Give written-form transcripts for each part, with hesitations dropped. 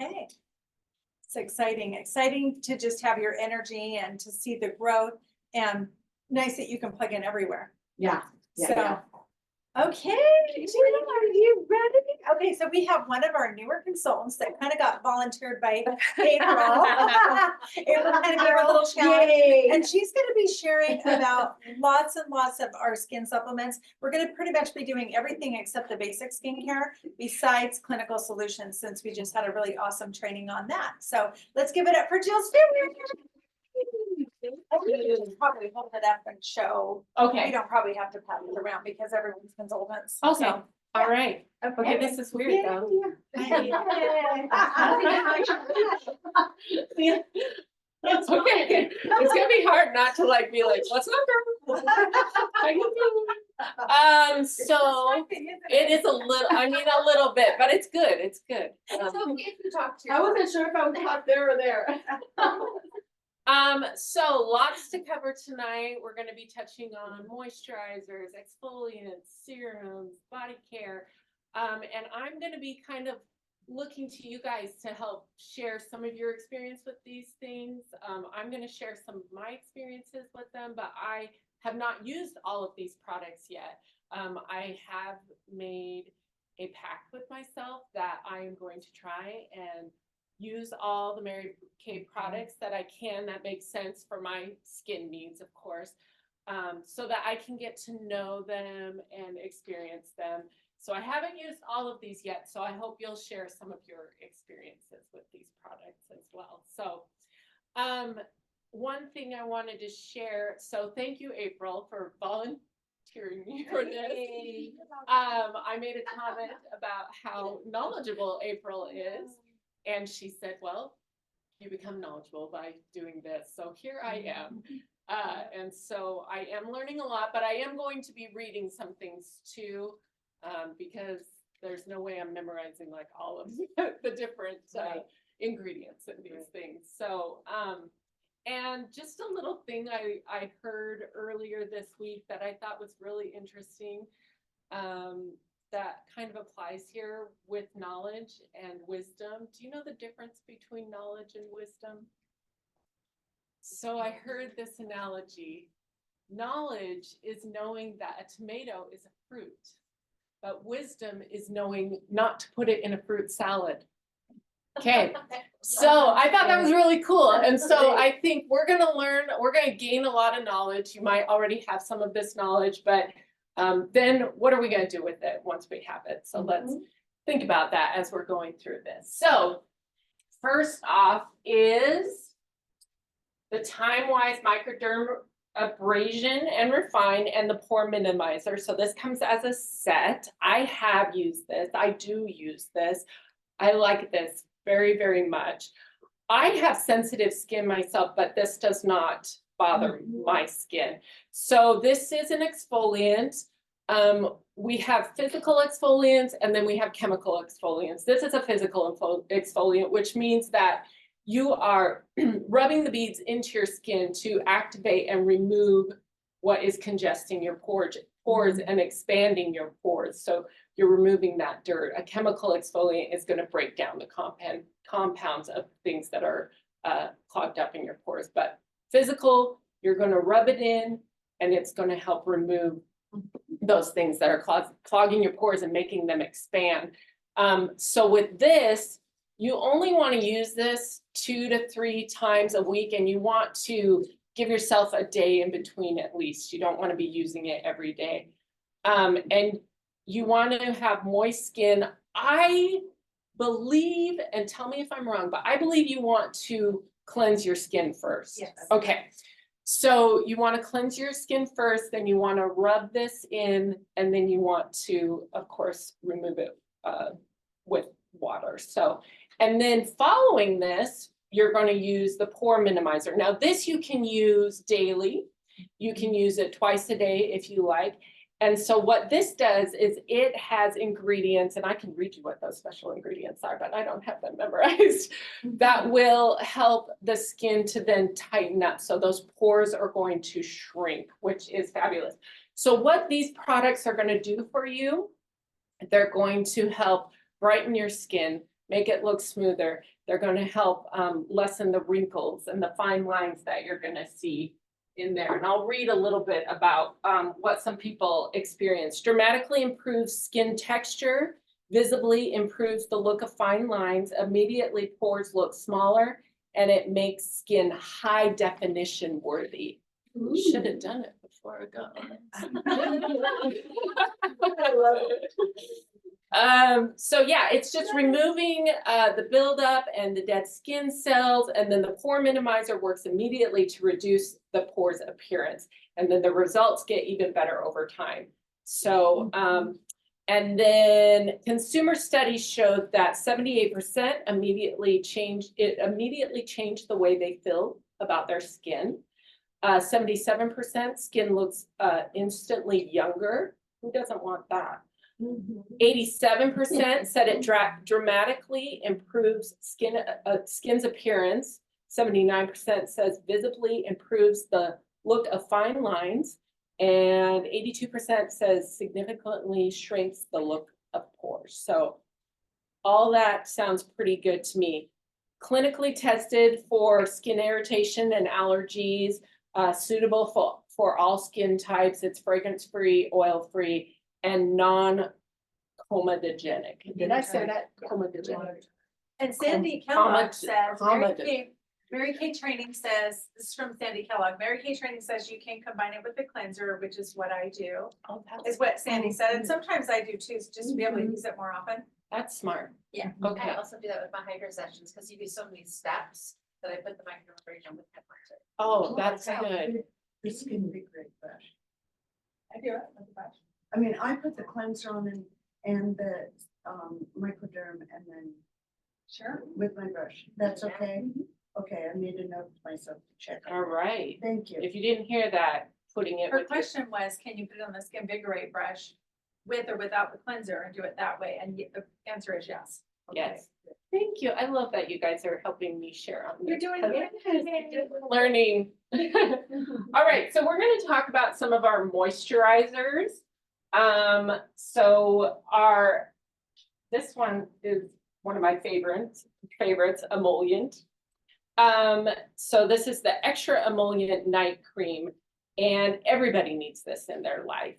Okay. It's exciting to just have your energy and to see the growth, and nice that you can plug in everywhere. Yeah. So, okay, Gina, are you ready? Okay, so we have one of our newer consultants that kind of got volunteered by April. April kind of gave her a little challenge. Yay. And she's gonna be sharing about lots and lots of our skin supplements. We're gonna pretty much be doing everything except the basic skincare besides clinical solutions, since we just had a really awesome training on that. So let's give it up for Jill Stewart. Probably hold it up and show. We Okay, don't probably have to pass it around because everyone's consultants. okay, So, all right. Okay, this is weird though. Okay, it's gonna be hard not to like be like, what's up, girl? How you doing? So it is a little, I mean, a little bit, but it's good, it's good. I wasn't sure if I was out there or there. So lots to cover tonight. We're gonna be touching on moisturizers, exfoliants, serums, body care. And I'm gonna be kind of looking to you guys to help share some of your experience with these things. I'm gonna share some of my experiences with them, but I have not used all of these products yet. I have made a pact with myself that I am going to try and use all the Mary Kay products that I can that make sense for my skin needs, of course, so that I can get to know them and experience them. So I haven't used all of these yet, so I hope you'll share some of your experiences with these products as well. So one thing I wanted to share, so thank you, April, for volunteering me for this. I made a comment about how knowledgeable April is. And she said, well, you become knowledgeable by doing this. So here I am. And so I am learning a lot, but I am going to be reading some things too, because there's no way I'm memorizing like all of the different ingredients in these things. So, and just a little thing I heard earlier this week that I thought was really interesting. That kind of applies here with knowledge and wisdom. Do you know the difference between knowledge and wisdom? So I heard this analogy. Knowledge is knowing that a tomato is a fruit, but wisdom is knowing not to put it in a fruit salad. Okay, so I thought that was really cool. And so I think we're gonna gain a lot of knowledge. You might already have some of this knowledge, but then what are we going to do with it once we have it? So let's think about that as we're going through this. So first off is the time-wise microdermabrasion and refine and the pore minimizer. So this comes as a set. I have used this. I do use this. I like this very, very much. I have sensitive skin myself, but this does not bother my skin. So this is an exfoliant. We have physical exfoliants and then we have chemical exfoliants. This is a physical exfoliant, which means that you are rubbing the beads into your skin to activate and remove what is congesting your pores and expanding your pores. So you're removing that dirt. A chemical exfoliant is going to break down the compounds of things that are clogged up in your pores. But physical, you're going to rub it in and it's going to help remove those things that are clogging your pores and making them expand. So with this, you only want to use this 2 to 3 times a week, and you want to give yourself a day in between at least. You don't want to be using it every day. And you want to have moist skin. I believe, and tell me if I'm wrong, but I believe you want to cleanse your skin first. Yes. Okay. So you want to cleanse your skin first, then you want to rub this in, and then you want to, of course, remove it with water. So, and then following this, you're going to use the pore minimizer. Now this you can use daily. You can use it twice a day if you like. And so what this does is it has ingredients, and I can read you what those special ingredients are, but I don't have them memorized, that will help the skin to then tighten up. So those pores are going to shrink, which is fabulous. So what these products are going to do for you, they're going to help brighten your skin. make it look smoother. They're gonna help lessen the wrinkles and the fine lines that you're gonna see in there. And I'll read a little bit about what some people experience. Dramatically improves skin texture, visibly improves the look of fine lines, immediately pores look smaller, and it makes skin high definition worthy. Should have done it before I got on. So yeah, it's just removing the buildup and the dead skin cells, and then the pore minimizer works immediately to reduce the pores appearance, and then the results get even better over time. So and then consumer studies showed that 78% immediately changed the way they feel about their skin. 77% skin looks instantly younger. Who doesn't want that? 87% said it dramatically improves skin's appearance. 79% says visibly improves the look of fine lines. And 82% says significantly shrinks the look of pores. So all that sounds pretty good to me. Clinically tested for skin irritation and allergies, suitable for all skin types. It's fragrance-free, oil-free, and non-comedogenic. Did I say that? Comedogenic. And Sandy Kellogg says, Mary Kay training says, this is from Sandy Kellogg, Mary Kay training says you can combine it with the cleanser, which is what I do, is what Sandy said. And sometimes I do too, just to be able to use it more often. That's smart. Yeah. Okay. I also do that with my hydro sessions, because you do so many steps that I put the microneedling with that cleanser. Oh, that's good. The skin be great brush. I do it with the brush. I mean, I put the cleanser on and the microderm and then Sure. with my brush. That's okay? Okay, I made a note to myself to check. All right. Thank you. If you didn't hear that, putting it Her with question was, can you put it on the Skin Vigorate brush with or without the cleanser and do it that way? And the answer is yes. yes. Thank you. I love that you guys are helping me share on You're this. doing good. Learning. All right, so we're going to talk about some of our moisturizers. So this one is one of my favorites, emollient. So this is the extra emollient night cream, and everybody needs this in their life.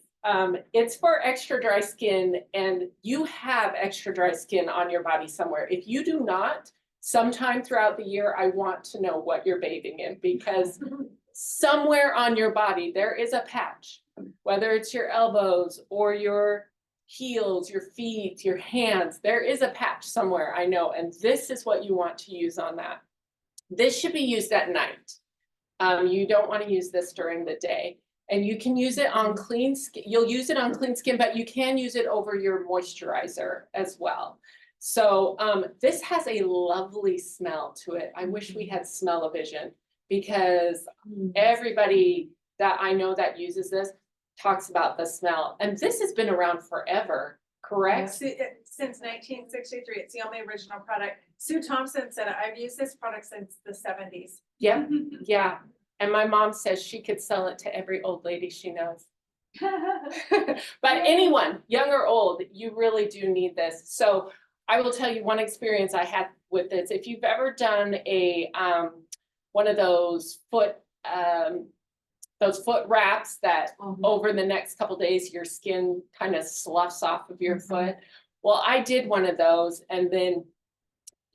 It's for extra dry skin, and you have extra dry skin on your body somewhere. If you do not, sometime throughout the year, I want to know what you're bathing in, because somewhere on your body, there is a patch, whether it's your elbows or your heels, your feet, your hands, there is a patch somewhere, I know, and this is what you want to use on that. This should be used at night. You don't want to use this during the day. And you can use it on clean skin. You'll use it on clean skin, but you can use it over your moisturizer as well. So this has a lovely smell to it. I wish we had smell-o-vision, because everybody that I know that uses this talks about the smell. And this has been around forever, correct? Since 1963, it's the only original product. Sue Thompson said, I've used this product since the 70s. Yeah, yeah. And my mom says she could sell it to every old lady she knows. But anyone, young or old, you really do need this. So I will tell you one experience I had with this. If you've ever done a one of those foot wraps that over the next couple days your skin kind of sloughs off of your foot. Well, I did one of those, and then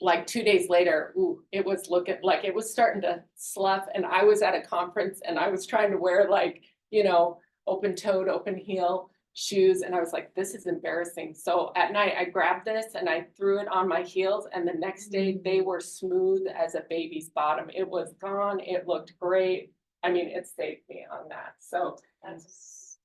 like 2 days later, it was looking like it was starting to slough, and I was at a conference and I was trying to wear, like, you know, open-toed, open heel shoes, and I was like, this is embarrassing. So at night I grabbed this and I threw it on my heels, and the next day they were smooth as a baby's bottom. It was gone. It looked great. I mean, it saved me on that. So that's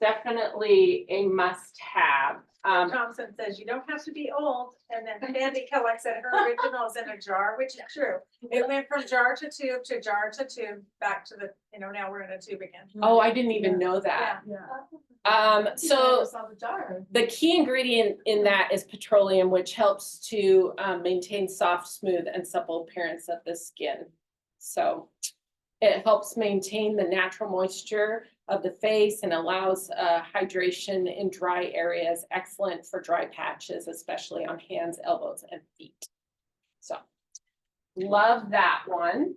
definitely a must-have. Thompson says you don't have to be old. And then Sandy Kellogg said her original is in a jar, which is true. It went from jar to tube to jar to tube back to the, now we're in a tube again. Oh, I didn't even know that. Yeah. So the key ingredient in that is petroleum, which helps to maintain soft, smooth, and supple appearance of the skin. So it helps maintain the natural moisture of the face and allows hydration in dry areas, excellent for dry patches, especially on hands, elbows, and feet. So, love that one.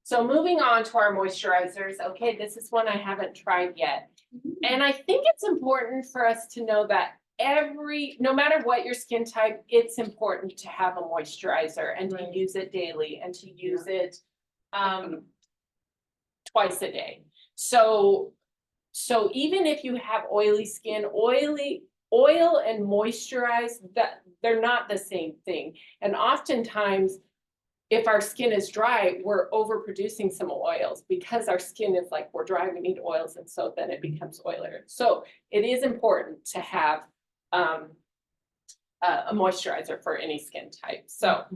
So moving on to our moisturizers. Okay, this is one I haven't tried yet. And I think it's important for us to know that no matter what your skin type, it's important to have a moisturizer and to Right. use it daily and to use it twice a day. So even if you have oily skin, oil and moisturize, that they're not the same thing. And oftentimes, if our skin is dry, we're overproducing some oils because our skin is like, we're dry, we need oils, and so then it becomes oilier. So it is important to have a moisturizer for any skin type. So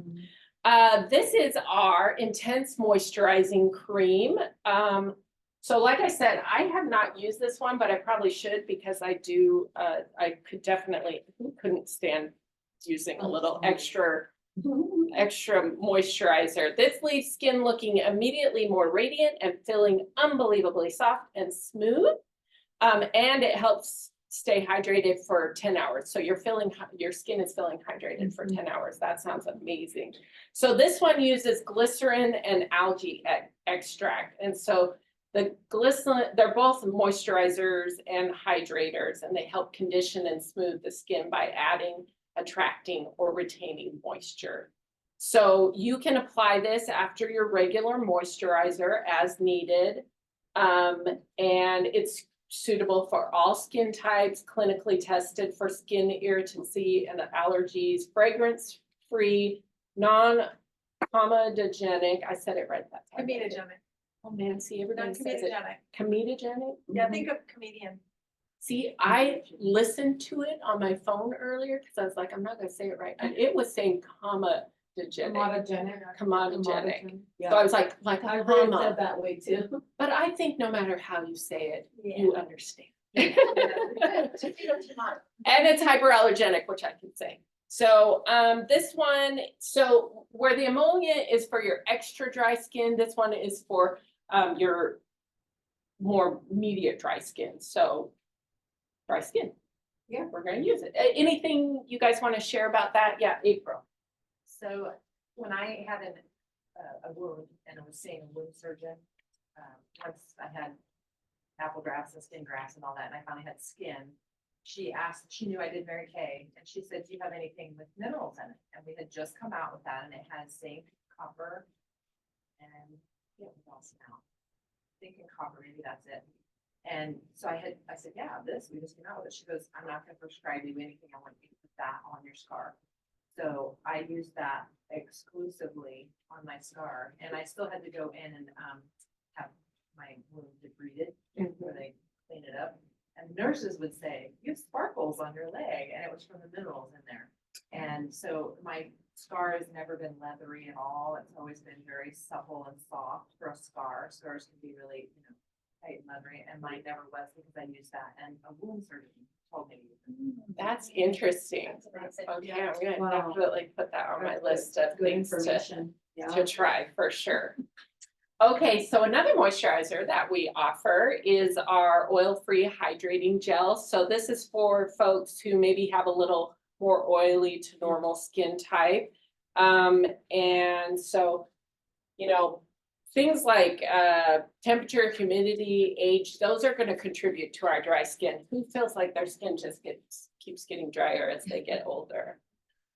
this is our Intense Moisturizing Cream. So like I said, I have not used this one, but I probably should because I do, I couldn't stand using a little extra moisturizer. This leaves skin looking immediately more radiant and feeling unbelievably soft and smooth. And it helps stay hydrated for 10 hours. So your skin is feeling hydrated for 10 hours. That sounds amazing. So this one uses glycerin and algae extract. And so the glycerin, they're both moisturizers and hydrators, and they help condition and smooth the skin by adding, attracting, or retaining moisture. So you can apply this after your regular moisturizer as needed. And it's suitable for all skin types, clinically tested for skin irritancy and allergies, fragrance-free, non-comedogenic. I said it right that time. Comedogenic, Oh man, see, everybody says it. non-comedogenic. Comedogenic? Yeah, think of comedian. See, I listened to it on my phone earlier because I was like, I'm not gonna say it right, and it was saying comedogenic. Comedogenic. So I was like I've heard it comma. said that way too. But I think no matter how you say it, you understand. And it's hyperallergenic, which I can say. So this one, so where the ammonia is for your extra dry skin, this one is for your more immediate dry skin. So dry skin. Yeah, we're gonna use it. Anything you guys want to share about that? Yeah, April. So when I had a wound and I was seeing a wound surgeon, once I had apple grafts and skin grafts and all that, and I finally had skin, she knew I did Mary Kay, and she said, do you have anything with minerals in it? And we had just come out with that, and it had zinc, copper, and what else now? Zinc and copper, maybe that's it. And so I said, yeah, we just came out with it. She goes, I'm not gonna prescribe you anything. I want you to put that on your scar. So I used that exclusively on my scar, and I still had to go in and have my wound debrided where they clean it up. And nurses would say, you have sparkles on your leg, and it was from the minerals in there. And so my scar has never been leathery at all. It's always been very supple and soft for a scar. Scars can be really, tight and leathery, and mine never was because I used that. And a wound surgeon told me. That's interesting. Okay, I'm gonna definitely put that on my list of Good things information. to try for sure. Okay, so another moisturizer that we offer is our oil-free hydrating gel. So this is for folks who maybe have a little more oily to normal skin type. And so, things like temperature, humidity, age, those are going to contribute to our dry skin. Who feels like their skin just keeps getting drier as they get older?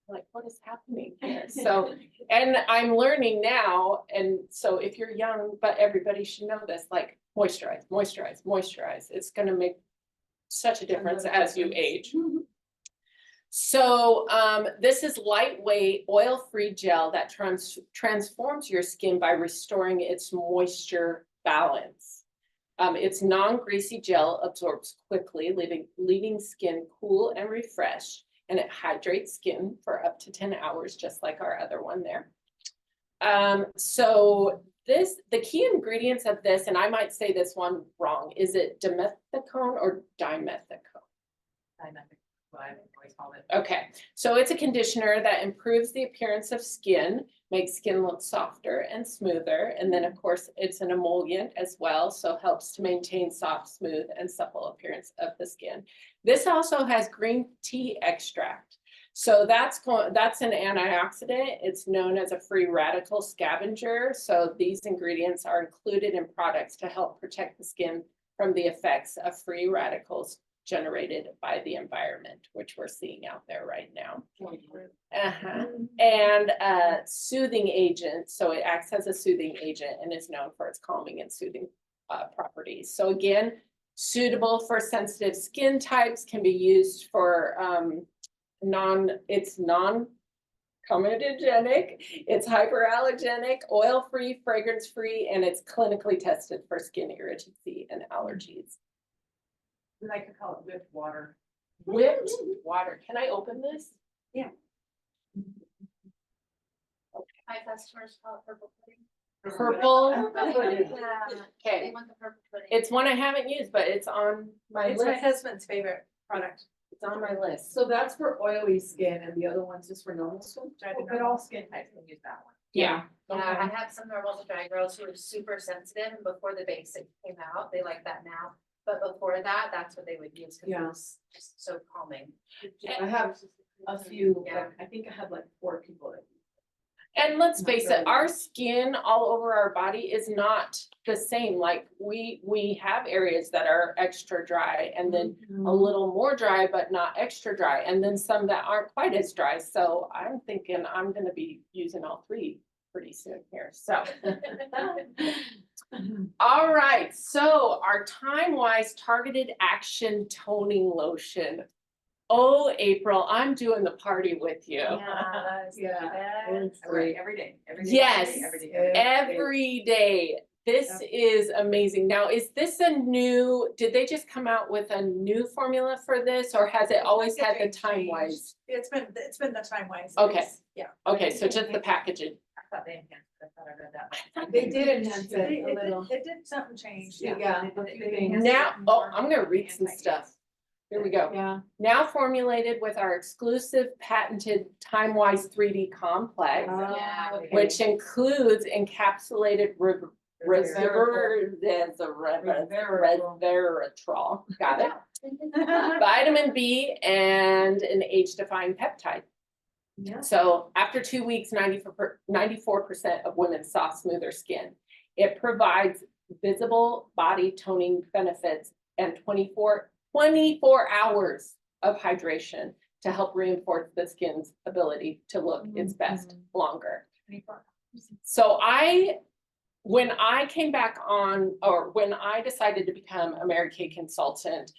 Like, what is happening here? So, and I'm learning now, and so if you're young, but everybody should know this, like moisturize. It's going to make such a difference as you age. So this is lightweight, oil-free gel that transforms your skin by restoring its moisture balance. Its non-greasy gel absorbs quickly, leaving skin cool and refreshed, and it hydrates skin for up to 10 hours, just like our other one there. So the key ingredients of this, and I might say this one wrong, is it dimethicone or dimethicone? Dimethicone, what I always call it. Okay, so it's a conditioner that improves the appearance of skin makes skin look softer and smoother. And then, of course, it's an emollient as well, so helps to maintain soft, smooth, and supple appearance of the skin. This also has green tea extract. So that's an antioxidant. It's known as a free radical scavenger. So these ingredients are included in products to help protect the skin from the effects of free radicals generated by the environment, which we're seeing out there right now. And soothing agent, so it acts as a soothing agent and is known for its calming and soothing properties. So again, suitable for sensitive skin types, can be used for it's non-comedogenic, it's hyperallergenic, oil-free, fragrance-free, and it's clinically tested for skin irritancy and allergies. We like to call it whipped water. Whipped water. Can I open this? Yeah. My customers call it purple pudding. Purple. They Okay, want the purple pudding. it's one I haven't used, but it's on my It's my list. husband's favorite product. It's on my list. So that's for oily skin and the other one's just for normal skin? But all skin types can use that one. Yeah. Yeah, I have some normal to dry girls who are super sensitive, and before the basic came out, they like that now. But before that, that's what they would use, cause it Yeah. was just so calming. I have a few, Yeah. I think I had like 4 people that. And let's Not face it, really. our skin all over our body is not the same. Like we have areas that are extra dry and then a little more dry, but not extra dry. And then some that aren't quite as dry. So I'm thinking I'm gonna be using all 3 pretty soon here, so. All right, so our time-wise targeted action toning lotion. Oh, April, I'm doing the party with you. It's great every day. Yes, Every day. every day. This is amazing. Now, is this a new, did they just come out with a new formula for this, or has it always had the time-wise? It's been the time-wise. Okay. It's- Yeah. Okay, so just the packaging. I thought they enhanced it. I thought I read that. thought They did enhance it It a little. did something change. Yeah, a few things. Now, oh, I'm gonna read some stuff. Here we go. Yeah. Now formulated with our exclusive patented time-wise 3D complex, Yeah. okay. which includes encapsulated resveratrol, got it, vitamin B, and an age-defying peptide. Yeah. So after 2 weeks, 94% of women saw smoother skin. It provides visible body toning benefits and 24 hours of hydration to help reinforce the skin's ability to look its best longer. So when I came back on, or when I decided to become a Mary Kay consultant,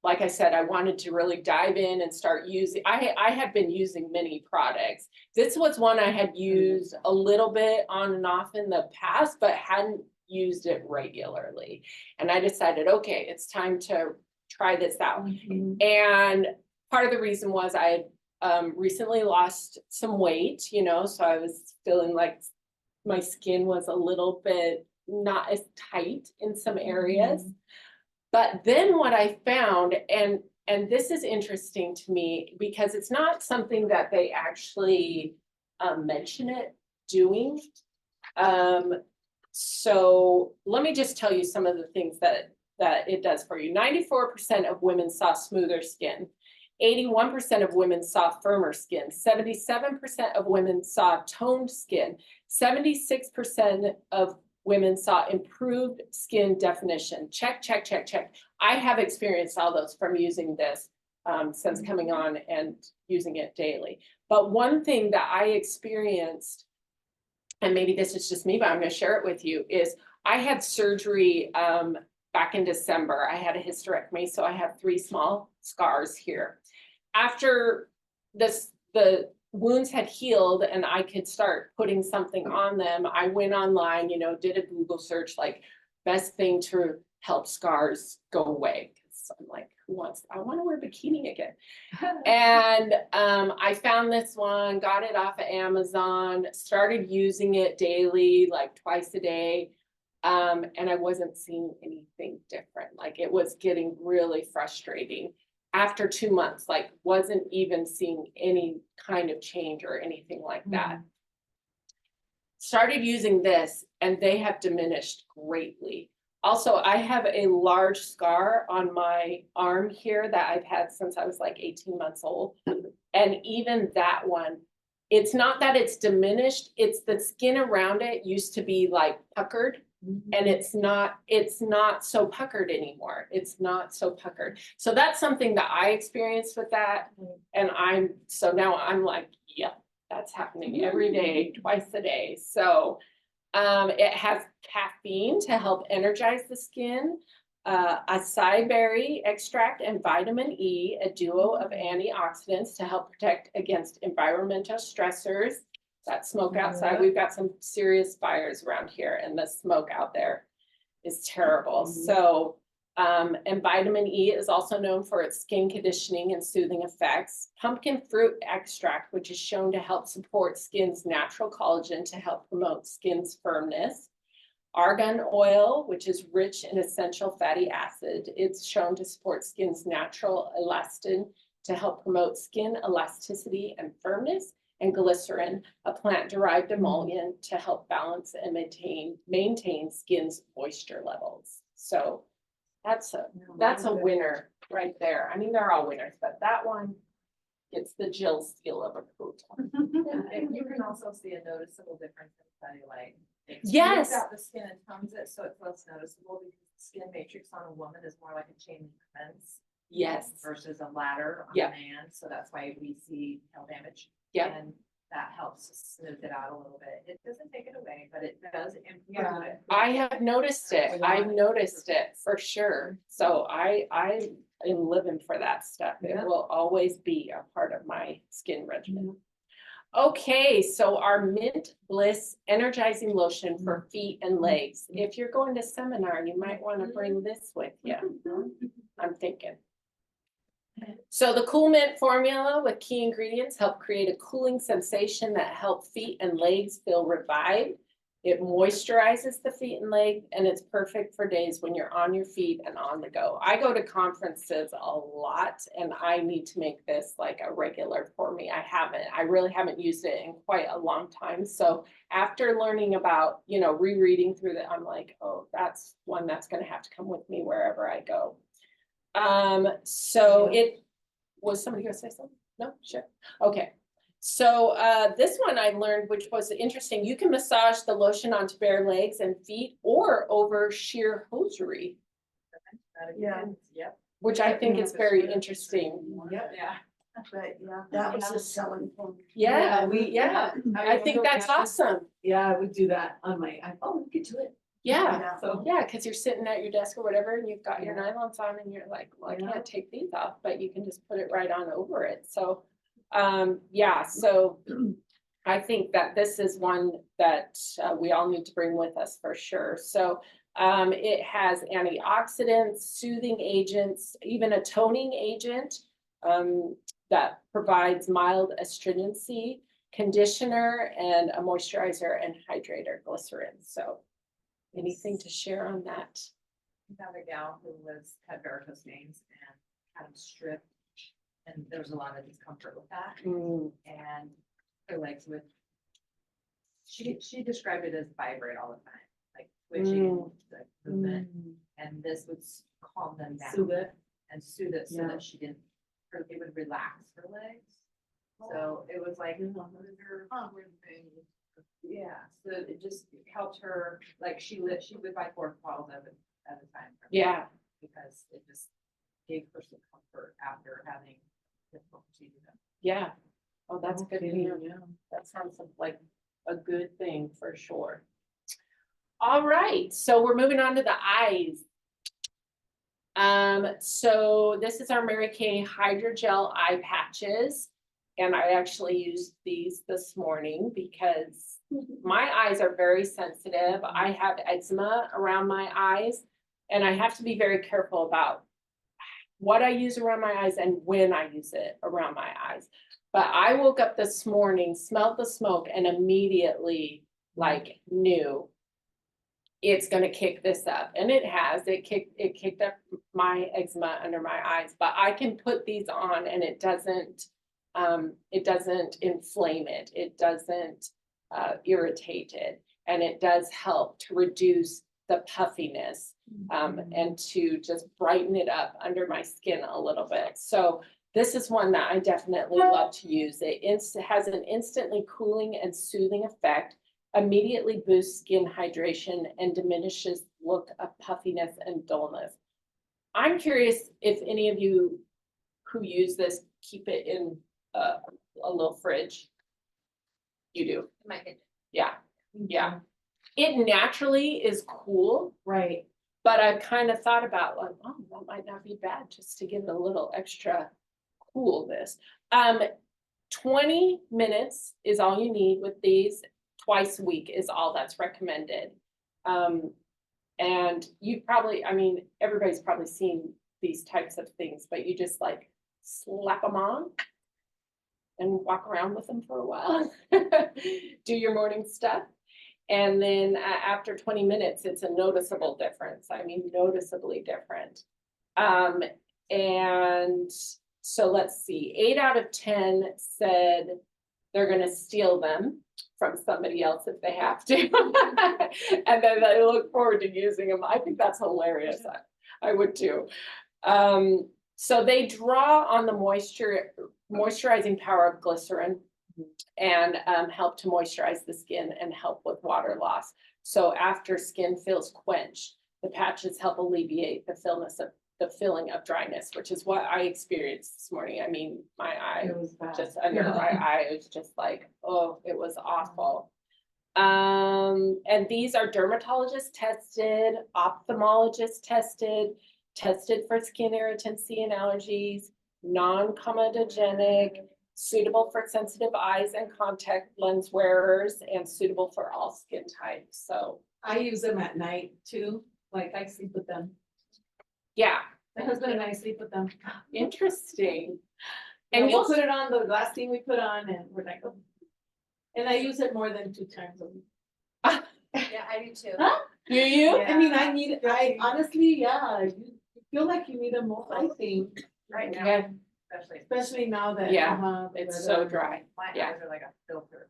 like I said, I wanted to really dive in and start using, I had been using many products. This was one I had used a little bit on and off in the past, but hadn't used it regularly. And I decided, okay, it's time to try this out. And part of the reason was I had recently lost some weight, so I was feeling like my skin was a little bit not as tight in some areas. But then what I found, and this is interesting to me because it's not something that they actually mention it doing. So let me just tell you some of the things that it does for you. 94% of women saw smoother skin. 81% of women saw firmer skin. 77% of women saw toned skin. 76% of women saw improved skin definition. Check, check, check, check. I have experienced all those from using this since coming on and using it daily. But one thing that I experienced, and maybe this is just me, but I'm going to share it with you, is I had surgery back in December. I had a hysterectomy, so I have 3 small scars here. After the wounds had healed and I could start putting something on them, I went online, did a Google search, like best thing to help scars go away. So I'm like, I want to wear a bikini again. And I found this one, got it off of Amazon, started using it daily, like twice a day. And I wasn't seeing anything different. Like it was getting really frustrating. After 2 months, like wasn't even seeing any kind of change or anything like that. started using this and they have diminished greatly. Also, I have a large scar on my arm here that I've had since I was like 18 months old. And even that one, it's not that it's diminished, it's the skin around it used to be like puckered. And it's not so puckered anymore. It's not so puckered. So that's something that I experienced with that. And so now I'm like, yeah, that's happening every day, twice a day. So it has caffeine to help energize the skin, acai berry extract and vitamin E, a duo of antioxidants to help protect against environmental stressors. That smoke outside, we've got some serious fires around here and the smoke out there is terrible. So, and vitamin E is also known for its skin conditioning and soothing effects. Pumpkin fruit extract, which is shown to help support skin's natural collagen to help promote skin's firmness. Argan oil, which is rich in essential fatty acid. It's shown to support skin's natural elastin to help promote skin elasticity and firmness. And glycerin, a plant-derived emollient to help balance and maintain skin's moisture levels. So that's a winner right there. I mean, they're all winners, but that one gets the Jill seal of approval. And you can also see a noticeable difference in cellulite. Yes. Smooths out the skin and tones it, so it's less noticeable because the skin matrix on a woman is more like a chain link fence Yes. versus a ladder on Yeah. a man, so that's why we see tail damage. Yeah. And that helps to smooth it out a little bit. It doesn't take it away, but it does improve it. I have noticed it. I've noticed it for sure. So I am living for that stuff. It will always be a part of my skin regimen. Okay, so our Mint Bliss Energizing Lotion for feet and legs. If you're going to seminar, you might want to bring this with you. I'm thinking. So the Cool Mint formula with key ingredients help create a cooling sensation that help feet and legs feel revived. It moisturizes the feet and leg, and it's perfect for days when you're on your feet and on the go. I go to conferences a lot, and I need to make this like a regular for me. I really haven't used it in quite a long time. So after learning about, rereading through that, I'm like, oh, that's one that's gonna have to come with me wherever I go. So it was somebody gonna say something? No, sure. Okay. So this one I learned, which was interesting. You can massage the lotion onto bare legs and feet or over sheer hosiery, Yeah. Yep. which I think is very interesting. Yep. Yeah. But yeah, that was a selling point. Yeah, Yeah, I think that's awesome. Yeah, I would do that on my iPhone, get to it. Yeah. So, Yeah, because you're sitting at your desk or whatever, and you've got your nylons on, and you're like, well, I Yeah. can't take these off, but you can just put it right on over it. So, yeah, so I think that this is one that we all need to bring with us for sure. So, it has antioxidants, soothing agents, even a toning agent, that provides mild astringency, conditioner, and a moisturizer and hydrator, glycerin. So anything to share on that? I have a gal who had varicose veins and had them stripped. And there was a lot of discomfort with that. And her legs would, she described it as vibrate all the time, like twitching, like movement. And this would calm them down. Soothe it. And soothe it so Yeah. that it would relax her legs. So it was like, yeah, so it just helped her, like she would buy 4 bottles of it at a time. Yeah. Because it just gave her some comfort after having difficult procedure done. Yeah. Oh, that's good to Okay, hear. yeah. That sounds like a good thing for sure. All right, so we're moving on to the eyes. So this is our Mary Kay Hydrogel eye patches. And I actually used these this morning because my eyes are very sensitive. I have eczema around my eyes, and I have to be very careful about what I use around my eyes and when I use it around my eyes. But I woke up this morning, smelled the smoke, and immediately knew it's gonna kick this up. And it has. It kicked up my eczema under my eyes. But I can put these on and it doesn't inflame it. It doesn't irritated. And it does help to reduce the puffiness and to just brighten it up under my skin a little bit. So this is one that I definitely love to use. It has an instantly cooling and soothing effect, immediately boosts skin hydration, and diminishes look of puffiness and dullness. I'm curious if any of you who use this keep it in a little fridge. You do, in my opinion. yeah, yeah. It naturally is cool, Right. but I've kind of thought about like, oh, that might not be bad just to give it a little extra coolness. 20 minutes is all you need with these. Twice a week is all that's recommended. And you probably, I mean, everybody's probably seen these types of things, but you just like slap them on and walk around with them for a while. Do your morning stuff. And then after 20 minutes, it's a noticeable difference. I mean, noticeably different. And so let's see, 8 out of 10 said they're gonna steal them from somebody else if they have to. And then they look forward to using them. I think that's hilarious. I would too. So they draw on the moisturizing power of glycerin and help to moisturize the skin and help with water loss. So after skin feels quenched, the patches help alleviate the feeling of dryness, which is what I experienced this morning. I mean, my eye It was bad. just under my eye, it was just like, oh, it was awful. And these are dermatologist tested, ophthalmologist tested for skin irritancy and allergies, non-comedogenic, suitable for sensitive eyes and contact lens wearers, and suitable for all skin types. So I use them at night too, like I sleep with them. yeah, My husband and I sleep with them. interesting. And And we'll you'll put it on the last thing we put on and we're like, oh. And I use it more than 2 times a week. Yeah, I do too. Huh? Do you? I mean, I honestly, yeah, you feel like you need them more, I think, Right now, Yeah. especially, especially now that. Yeah, the it's so weather- dry. my Yeah. eyes are like a filter.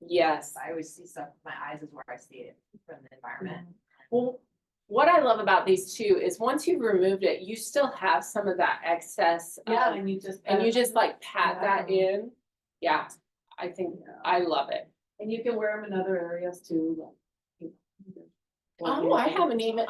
Yes. I always see stuff, my eyes is where I see it from the environment. Well, what I love about these two is once you've removed it, you still have some of that excess. Yeah, and you just. like pat that in. Yeah, I think Yeah. I love it. And you can wear them in other areas too. Like, Oh, I hadn't even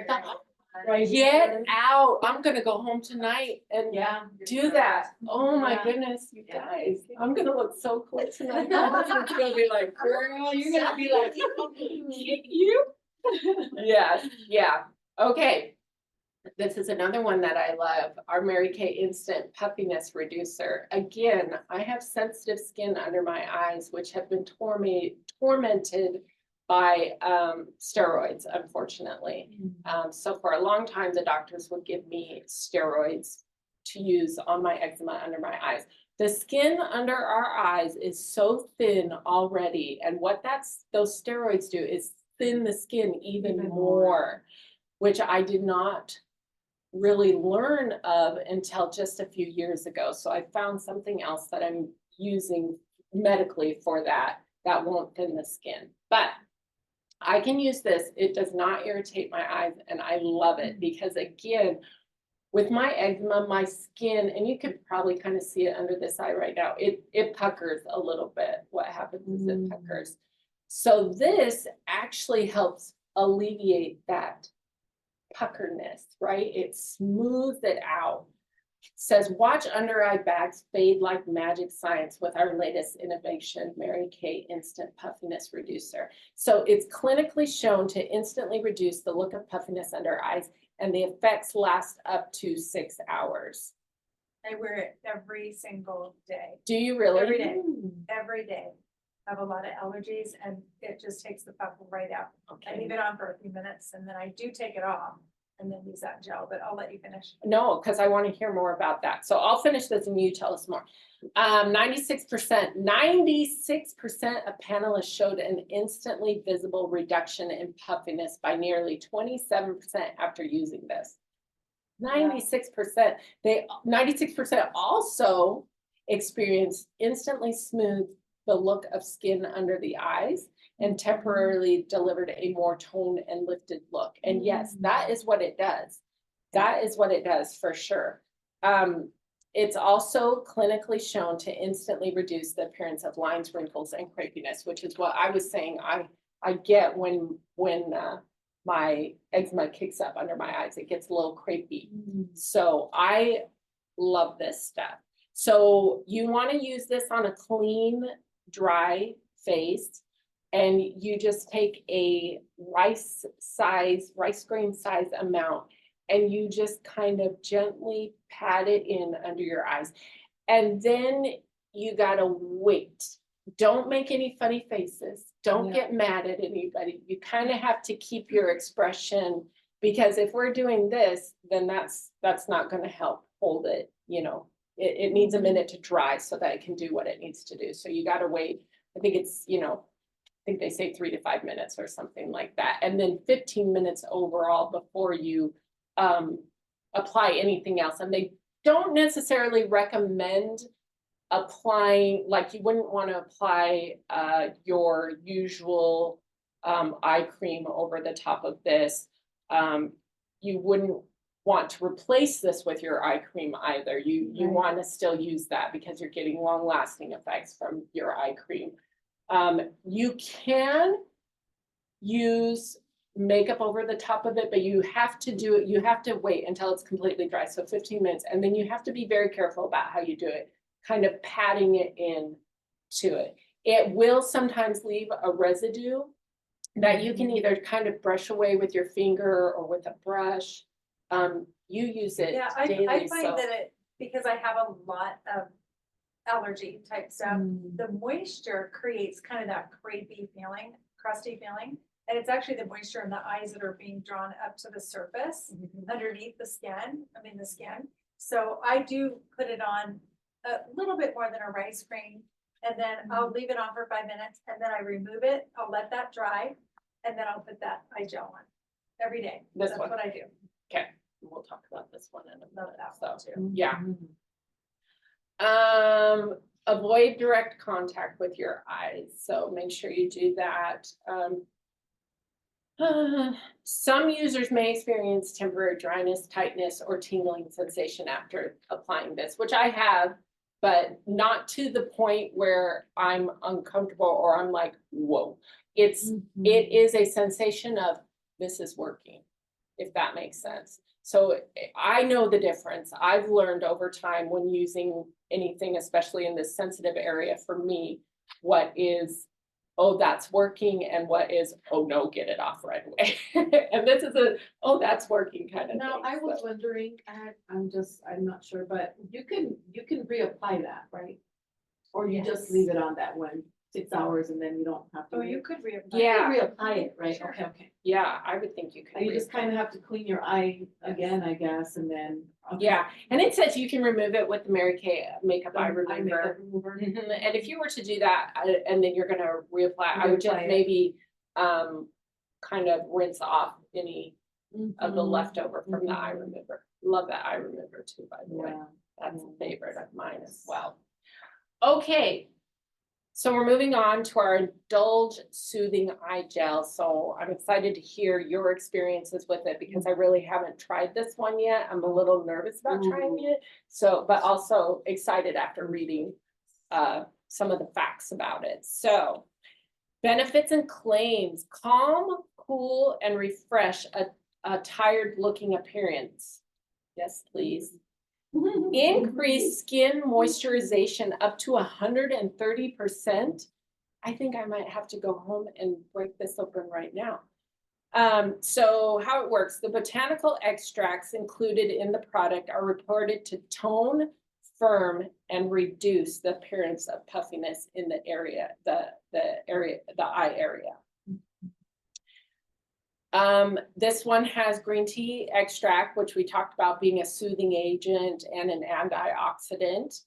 thought, Right get here. out. I'm gonna go home tonight and Yeah. do that. Oh my Yeah. goodness, you guys, I'm gonna look so cool tonight. My husband's gonna be like, girl, you're gonna be like, you. Yes, yeah, okay. This is another one that I love, our Mary Kay Instant Puffiness Reducer. Again, I have sensitive skin under my eyes, which have been tormented by steroids, unfortunately. So for a long time, the doctors would give me steroids to use on my eczema under my eyes. The skin under our eyes is so thin already, and what those steroids do is thin the skin even more, which I did not really learn of until just a few years ago. So I found something else that I'm using medically for that won't thin the skin. But I can use this. It does not irritate my eyes, and I love it because, again, with my eczema, my skin, and you can probably kind of see it under this eye right now, it puckers a little bit. What happens is it puckers. So this actually helps alleviate that puckerness, right? It smooths it out. Says, watch under eye bags fade like magic science with our latest innovation, Mary Kay Instant Puffiness Reducer. So it's clinically shown to instantly reduce the look of puffiness under eyes, and the effects last up to 6 hours. I wear it every single day, Do you really? Every day. every day. I have a lot of allergies and it just takes the puff right out. I leave it on for a few minutes and then I do take it off and then use that gel, but I'll let you finish. No, because I want to hear more about that. So I'll finish this and you tell us more. 96% of panelists showed an instantly visible reduction in puffiness by nearly 27% after using this. 96%. 96% also experienced instantly smooth the look of skin under the eyes and temporarily delivered a more toned and lifted look. And yes, that is what it does. That is what it does for sure. It's also clinically shown to instantly reduce the appearance of lines, wrinkles, and crepiness, which is what I was saying I get when my eczema kicks up under my eyes. It gets a little crepey. So I love this stuff. So you want to use this on a clean, dry face. And you just take a rice grain size amount, and you just kind of gently pat it in under your eyes. And then you gotta wait. Don't make any funny faces. Don't get mad at anybody. You kind of have to keep your expression, because if we're doing this, then that's not gonna help hold it, It needs a minute to dry so that it can do what it needs to do. So you gotta wait. I think it's, I think they say 3 to 5 minutes or something like that. And then 15 minutes overall before you apply anything else. And they don't necessarily recommend applying, like you wouldn't want to apply your usual eye cream over the top of this. You wouldn't want to replace this with your eye cream either. You want to still use that because you're getting long lasting effects from your eye cream. You can use makeup over the top of it, but you have to wait until it's completely dry, so 15 minutes, and then you have to be very careful about how you do it, kind of patting it in to it. It will sometimes leave a residue that you can either kind of brush away with your finger or with a brush. You use it daily. I find that because I have a lot of allergy type stuff, the moisture creates kind of that crepey feeling, crusty feeling. And it's actually the moisture in the eyes that are being drawn up to the surface underneath the skin. So I do put it on a little bit more than a rice cream, and then I'll leave it on for 5 minutes, and then I remove it. I'll let that dry, and then I'll put that eye gel on every day. That's what I do. Okay, we'll talk about this one in a Love minute. that So one too. yeah. Avoid direct contact with your eyes. So make sure you do that. Some users may experience temporary dryness, tightness, or tingling sensation after applying this, which I have, but not to the point where I'm uncomfortable or I'm like, whoa. It is a sensation of this is working, if that makes sense. So I know the difference. I've learned over time when using anything, especially in this sensitive area for me, what is, oh, that's working, and what is, oh no, get it off right away. And this is oh, that's working kind of Now, thing. I was wondering, I'm not sure, but you can reapply that, right? Or you just leave it on that 6 hours and then you don't have to. Oh, you could reapply. Yeah. Reapply it, right? Sure. Okay. Yeah, I would think you could. You just kind of have to clean your eye again, I guess, and then. Yeah, and it says you can remove it with the Mary Kay makeup eye Makeup remover. remover. And if you were to do that, and then you're gonna reapply, I would just Reapply it. maybe kind of rinse off any of the leftover from the eye remover. Love that eye remover too, by the way. Yeah. That's a favorite of mine as well. Okay, so we're moving on to our Indulge Soothing Eye Gel. So I'm excited to hear your experiences with it because I really haven't tried this one yet. I'm a little nervous about trying it. So, but also excited after reading some of the facts about it. So, benefits and claims: calm, cool, and refresh a tired looking appearance. Yes, please. Increase skin moisturization up to 130%. I think I might have to go home and break this open right now. So how it works: the botanical extracts included in the product are reported to tone, firm, and reduce the appearance of puffiness in the area, the eye area. This one has green tea extract, which we talked about being a soothing agent and an antioxidant.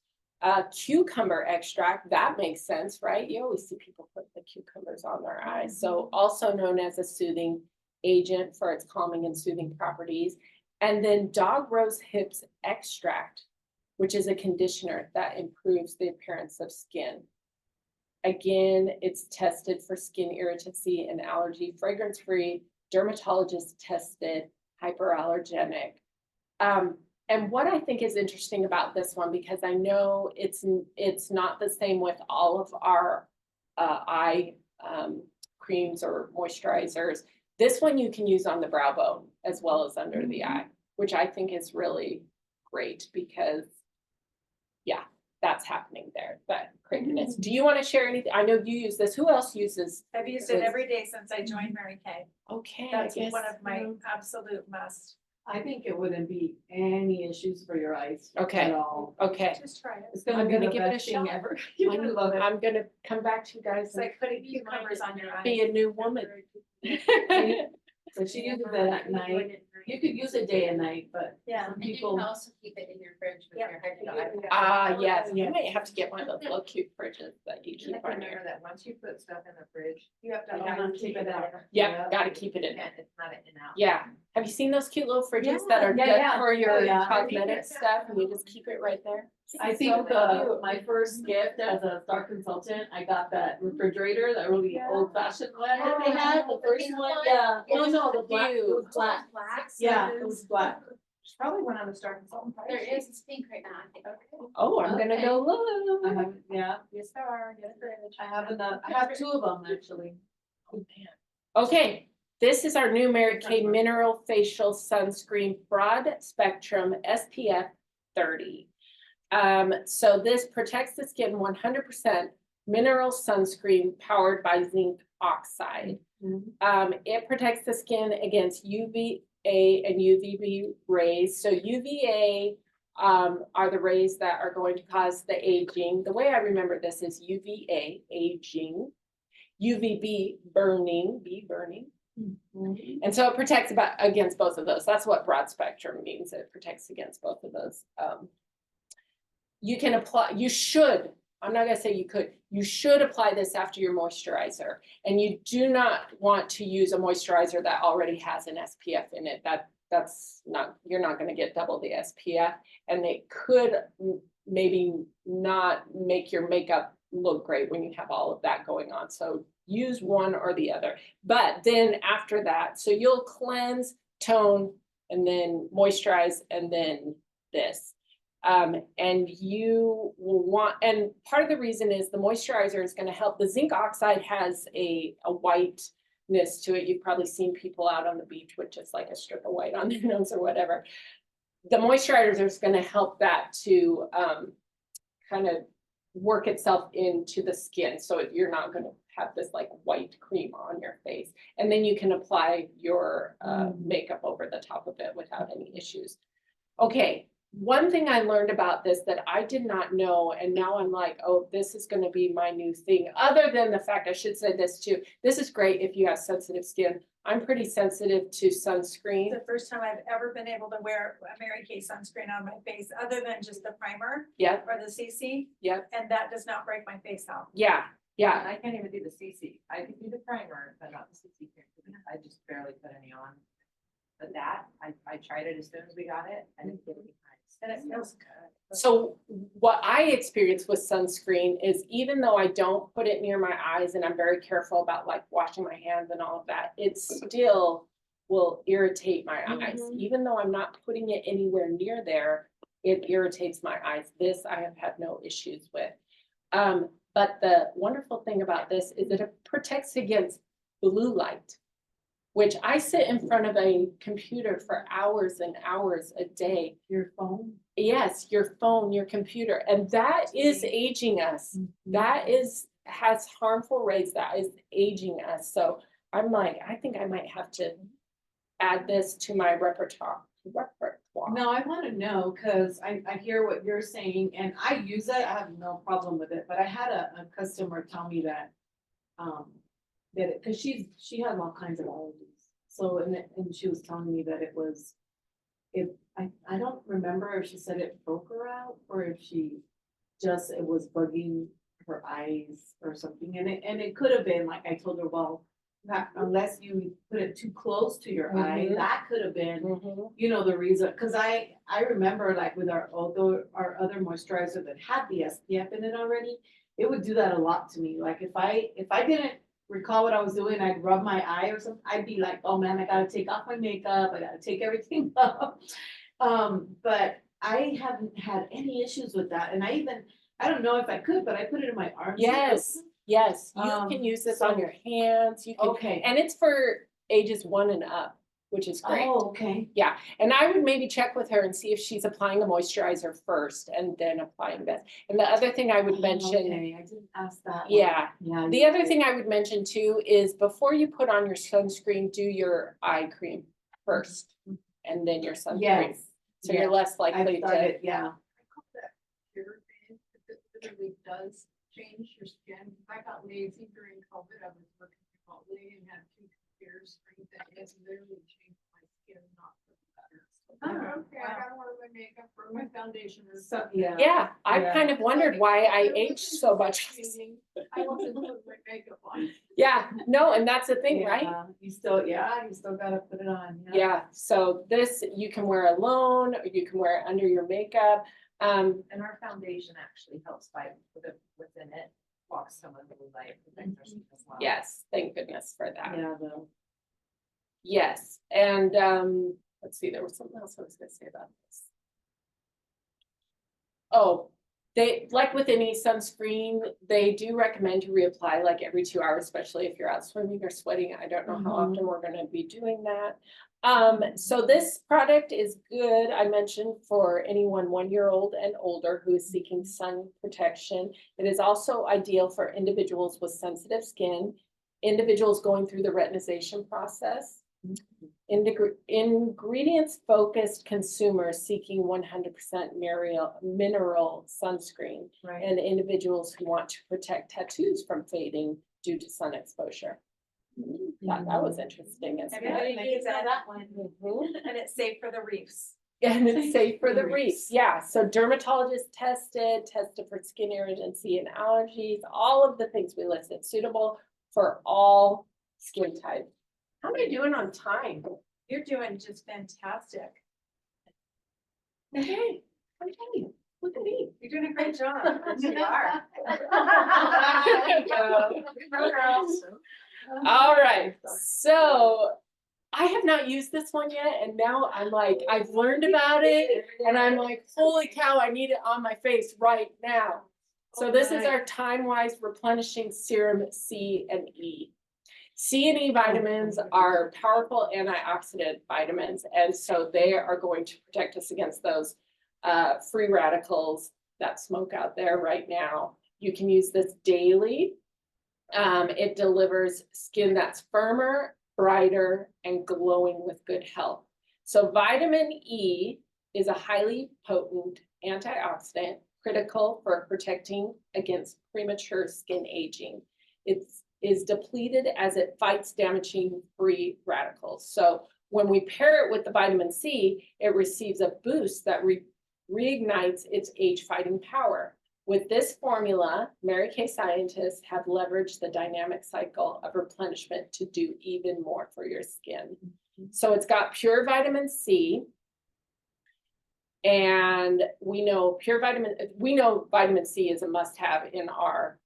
Cucumber extract, that makes sense, right? You always see people put the cucumbers on their eyes. So also known as a soothing agent for its calming and soothing properties. And then dog rose hips extract, which is a conditioner that improves the appearance of skin. Again, it's tested for skin irritancy and allergy, fragrance-free, dermatologist tested, hyperallergenic. And what I think is interesting about this one, because I know it's not the same with all of our eye creams or moisturizers. This one you can use on the brow bone as well as under the eye, which I think is really great because, yeah, that's happening there. But craziness. Do you want to share anything? I know you use this. Who else uses? I've used it every day since I joined Mary Kay. Okay, That's I guess, one of my absolute must. I think it wouldn't be any issues for your eyes Okay. at all. Okay, Just try it. It's gonna I'm be gonna the give it a best thing shot. ever. You would love it. I'm gonna come back to you guys It's and like putting cucumbers on your eyes. be a new woman. So she uses it at night. You could use it day and night, but Yeah. some And you people. can also keep it in your fridge with Yeah. your hydro. Ah, yes, you Yeah. might have to get one of those little cute fridges that you You keep have to on remember your. that once you put stuff in the fridge, You have to You always have to keep keep it it out. out. Yeah, gotta keep it in. it's not an in and out. Yeah, have you seen those cute little fridges that are Yeah, good yeah. for your Oh, yeah. cosmetic stuff and you just keep it right there? I So think cute. my first gift as a star consultant, I got that refrigerator, that really Yeah. old fashioned one that they had, the first one, yeah. No, the black, it was black. Blacks. Yeah, it was black. There's probably one on the Star Consultant. There is, it's pink right now, I think. Oh, I'm gonna go I look. have, yeah, Yes, there are, get a fridge. I have enough, I have two of them actually. Oh, man. Okay, this is our new Mary Kay Mineral Facial Sunscreen Broad Spectrum SPF 30. So this protects the skin 100% mineral sunscreen powered by zinc oxide. It protects the skin against UVA and UVB rays. So UVA are the rays that are going to cause the aging. The way I remember this is UVA, aging, UVB, burning, burning. And so it protects against both of those. That's what broad spectrum means. It protects against both of those. You can apply, you should, I'm not gonna say you could, you should apply this after your moisturizer. And you do not want to use a moisturizer that already has an SPF in it. That's not, you're not gonna get double the SPF. And it could maybe not make your makeup look great when you have all of that going on. So use one or the other. But then after that, so you'll cleanse, tone, and then moisturize, and then this. And you will want, and part of the reason is the moisturizer is going to help. The zinc oxide has a whiteness to it. You've probably seen people out on the beach with just like a strip of white on their nose or whatever. The moisturizer is going to help that to kind of work itself into the skin. So you're not going to have this like white cream on your face. And then you can apply your makeup over the top of it without any issues. Okay. One thing I learned about this that I did not know, and now I'm like, oh, this is going to be my new thing. Other than the fact I should say this too. This is great if you have sensitive skin. I'm pretty sensitive to sunscreen. The first time I've ever been able to wear a Mary Kay sunscreen on my face, other than just the primer Yep, or the CC, yep, and that does not break my face out. yeah, yeah. And I can't even do the CC. I can do the primer, but not the CC cream. I just barely put any on. But that, I tried it as soon as we got it and it did me nice. And it feels good. So what I experience with sunscreen is even though I don't put it near my eyes and I'm very careful about like washing my hands and all of that, it still will irritate my eyes. Even though I'm not putting it anywhere near there, it irritates my eyes. This I have had no issues with. But the wonderful thing about this is that it protects against blue light, which I sit in front of a computer for hours and hours a day. Your phone? Yes, your phone, your computer, and that is aging us. That has harmful rays, that is aging us. So I'm like, I think I might have to add this to my repertoire. No, I wanna know, cause I hear what you're saying and I use it, I have no problem with it, but I had a customer tell me that. Cause she has all kinds of allergies. So, and she was telling me that it was, I don't remember if she said it broke her out or if it was bugging her eyes or something. And it could have been, like I told her, well, unless you put it too close to your eye, that could have been, you know, the reason. Cause I remember like with our other moisturizer that had the SPF in it already, it would do that a lot to me. Like if I didn't recall what I was doing, I'd rub my eye or something, I'd be like, oh man, I gotta take off my makeup, I gotta take everything off. But I haven't had any issues with that, and I don't know if I could, but I put it in my arms. Yes, yes, you can use this on so- your hands, you can, Okay. and it's for ages 1 and up, which is great. Oh, okay. Yeah, and I would maybe check with her and see if she's applying a moisturizer first and then applying this. And the other thing I would mention, Okay, I didn't ask that. one. yeah, Yeah. the other thing I would mention too is before you put on your sunscreen, do your eye cream first and then your sunscreen. Yes. So you're less I likely to, started, yeah. It literally does change your skin. I got lazy during COVID. I was working remotely and had 2 computers screen that has literally changed my skin, not for the better. Oh, Okay, I gotta wear my makeup or my foundation or So, something. yeah. yeah, I've Yeah. kind of wondered why I There aged wasn't so much. screening. I wasn't putting my makeup on. Yeah, no, and that's the thing, right? Yeah, you still gotta put it on. Yeah, so this you can wear alone, or you can wear it under your makeup. And our foundation actually helps by within it, blocks some of the blue light, protects our skin as well. Yes, thank goodness for that. Yeah, the, Yes, and let's see, there was something else I was gonna say about this. Oh, they, like with any sunscreen, they do recommend you reapply like every 2 hours, especially if you're out swimming or sweating. I don't know how Mhm. often we're gonna be doing that. So this product is good, I mentioned, for anyone 1-year-old and older who is seeking sun protection. It is also ideal for individuals with sensitive skin, individuals going through the retinization process, ingredients focused consumers seeking 100% mineral sunscreen, right. and individuals who want to protect tattoos from fading due to sun exposure. Thought that was interesting as well. Everybody needs that, one. Mhm. and it's safe for the reefs. And it's safe for the The reefs, yeah, so dermatologist tested for skin irritancy and allergies, all of the things we listed, suitable for all skin types. How am I doing on time? You're doing just fantastic. Okay, look at me. You're doing a great job. Yes, you are. Go girls. All right, so I have not used this one yet, and now I'm like, I've learned about it, and I'm like, holy cow, I need it on my face right now. So this is our time-wise replenishing serum C and E. C and E vitamins are powerful antioxidant vitamins, and so they are going to protect us against those free radicals that smoke out there right now. You can use this daily. It delivers skin that's firmer, brighter, and glowing with good health. So vitamin E is a highly potent antioxidant critical for protecting against premature skin aging. It is depleted as it fights damaging free radicals. So when we pair it with the vitamin C, it receives a boost that reignites its age-fighting power. With this formula, Mary Kay scientists have leveraged the dynamic cycle of replenishment to do even more for your skin. So it's got pure vitamin C. And we know vitamin C is a must-have in our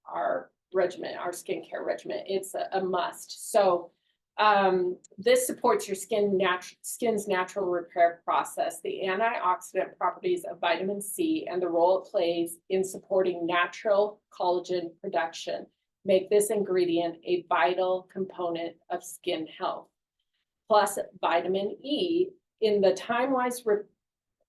regimen, our skincare regimen. It's a must. So this supports your skin's natural repair process, the antioxidant properties of vitamin C, and the role it plays in supporting natural collagen production make this ingredient a vital component of skin health. Plus vitamin E in the time-wise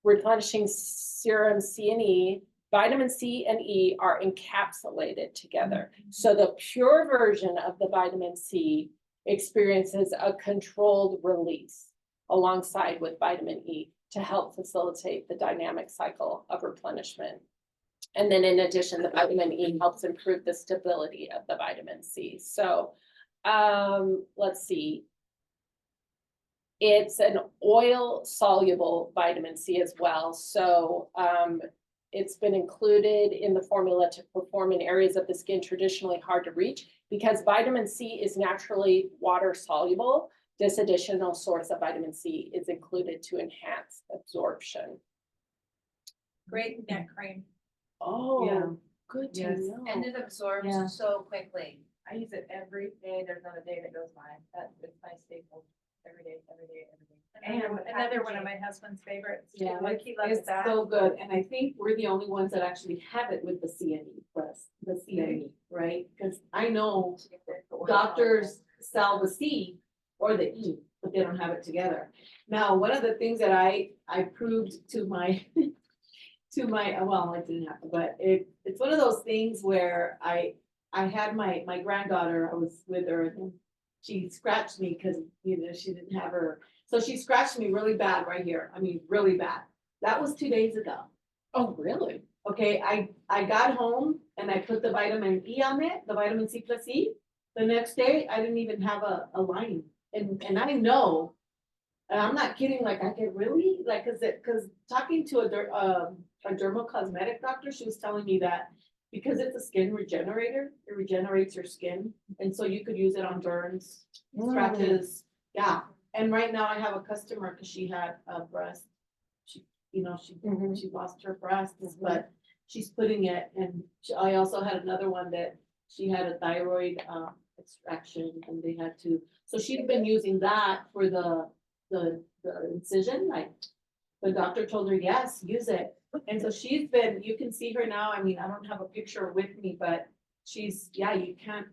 replenishing serum C and E, vitamin C and E are encapsulated together. So the pure version of the vitamin C experiences a controlled release alongside with vitamin E to help facilitate the dynamic cycle of replenishment. And then in addition, the vitamin E helps improve the stability of the vitamin C. So let's see. It's an oil soluble vitamin C as well. So it's been included in the formula to perform in areas of the skin traditionally hard to reach. Because vitamin C is naturally water soluble, this additional source of vitamin C is included to enhance absorption. Great neck cream. Oh, Yeah. good to Yes. know. And it absorbs Yeah. so quickly. I use it every day. There's not a day that goes by. It's my staple. Every day, every day, every day. And with another one of packaging, my husband's favorites, too, Yeah, like he loves It's that. so good, and I think we're the only ones that actually have it with the CME plus, the CME, right? Cause I know doctors sell the C or the E, but they don't have it together. Now, one of the things that I proved to my, well, I didn't have to, but it's one of those things where I had my granddaughter, I was with her, and she scratched me, cause, she didn't have her, so she scratched me really bad right here, I mean, really bad. That was 2 days ago. Oh, really? Okay, I got home and I put the vitamin E on it, the vitamin C plus E. The next day, I didn't even have a line, and I know, and I'm not kidding, like, I get really, like, cause talking to a dermocosmetic doctor, she was telling me that because it's a skin regenerator, it regenerates your skin, and so you could use it on burns, scratches, yeah. And right now I have a customer, cause she had a breast, she lost her breasts, but she's putting it, and I also had another one that she had a thyroid, extraction, and they had to, so she's been using that for the incision, like, the doctor told her, yes, use it. And so she's been, you can see her now, I mean, I don't have a picture with me, but she's, yeah, you can't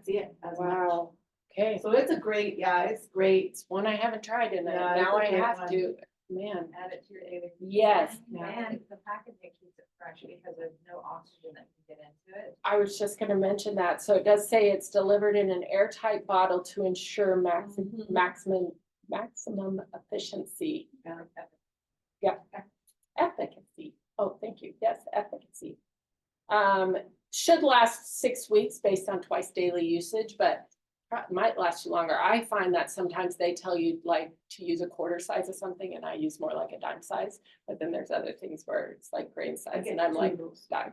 see it as much. Wow, okay. So it's a great, yeah, it's great. It's one I haven't tried and Yeah, now I it's a great have one. to, man, Add it to your daily. yes. And the packaging keeps it fresh because there's no oxygen that can get into it. I was just gonna mention that, so it does say it's delivered in an airtight bottle to ensure maximum efficiency. Yeah, efficacy, oh, thank you, yes, efficacy. Should last 6 weeks based on twice daily usage, but might last you longer. I find that sometimes they tell you like to use a quarter size of something and I use more like a dime size, but then there's other things where it's like grain size and I'm like, dime.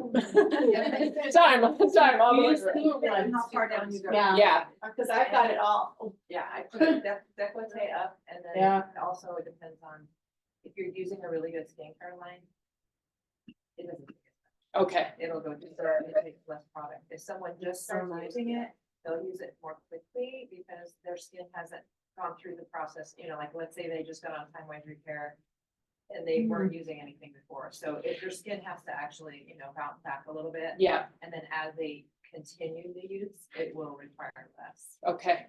Dime, all the way Use around. two And ones. how far down you go. Yeah, Cause I've got it all, Yeah, I put it decollete up and then Yeah. also it depends on if you're using a really good skincare line. It doesn't, okay, it'll go just, it takes less product. If someone just So starts nice. using it, they'll use it more quickly because their skin hasn't gone through the process, like, let's say they just got on time-wise repair and they weren't using anything before. So if your skin has to actually, bounce back a little bit, yeah, and then as they continue the use, it will require less. okay.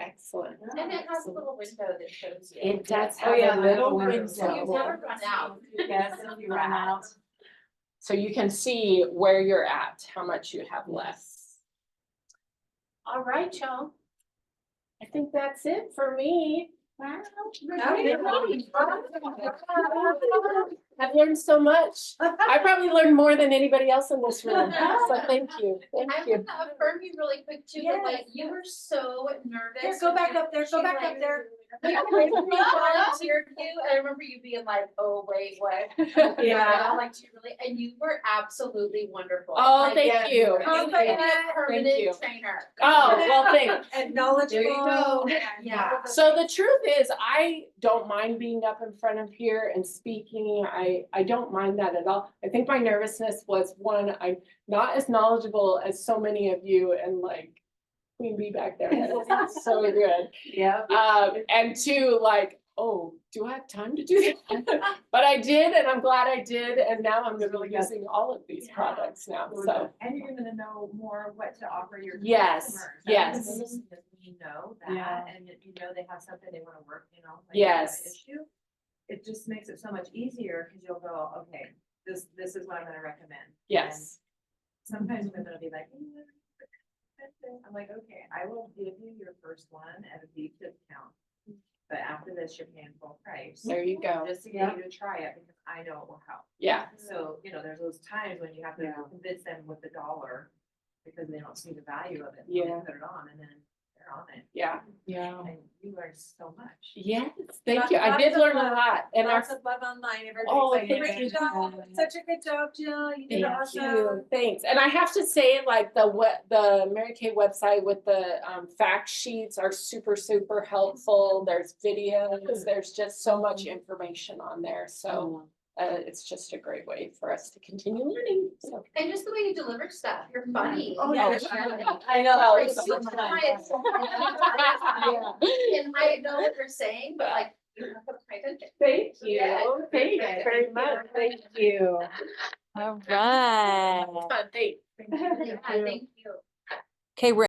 Excellent. And it has a little window that shows you. It does Oh, have yeah, a the little little window. So you never run out. yes, if you run out. So you can see where you're at, how much you have left. All right, y'all. I think that's it for me. Wow. I've learned so much. I probably learned more than anybody else in this room. So thank you. Thank I'm you. gonna affirm you really quick too, but like, you were so nervous. Here, go back up there, go back up there. We volunteered you, I remember you being like, oh, wait, what? Yeah. I'm like, do you really, and you were absolutely wonderful. Oh, Like, thank yeah, you. confident, Thank you. permanent trainer. Oh, well, thanks. And knowledgeable. Yeah. So the truth is, I don't mind being up in front of here and speaking. I don't mind that at all. I think my nervousness was one, I'm not as knowledgeable as so many of you and like Queen Bee back there. That's so good. Yeah. And two, like, oh, do I have time to do that? But I did, and I'm glad I did. And now I'm gonna be using all of these Yeah. products now, so. And you're gonna know more what to offer your Yes, customers. yes. You know that, Yeah. and if you know they have something they wanna work, like they have an Yes. issue. It just makes it so much easier, cause you'll go, okay, this is what I'm gonna recommend. Yes, And sometimes they're gonna be like, I'm like, okay, I will give you your first one at a deep discount. But after this, you're paying full price. there you go. Just to get you to try it, because I know it will help. Yeah, So, there's those times when you have to Yeah. convince them with the dollar because they don't see the value of it. So Yeah. they put it on and then they're on it. yeah. Yeah. And you learn so much. Yes, thank you. I did learn a lot. And our, Lots of love online. Oh, Everybody's like, thank great you. job, such a good job, Jill. You did thank awesome. you, thanks. And I have to say, like, the Mary Kay website with the fact sheets are super, super helpful. There's videos, there's just so much information on there. So it's just a great way for us to continue learning, so. And just the way you deliver stuff, you're funny. Oh, Yeah. I know. Like, it's so super fun. quiet, so and I know what you're saying, but like, you have to pay attention. Thank you, Yeah. thank you very much, thank you. All right. Fun, thanks. Yeah, thank you. Okay, we're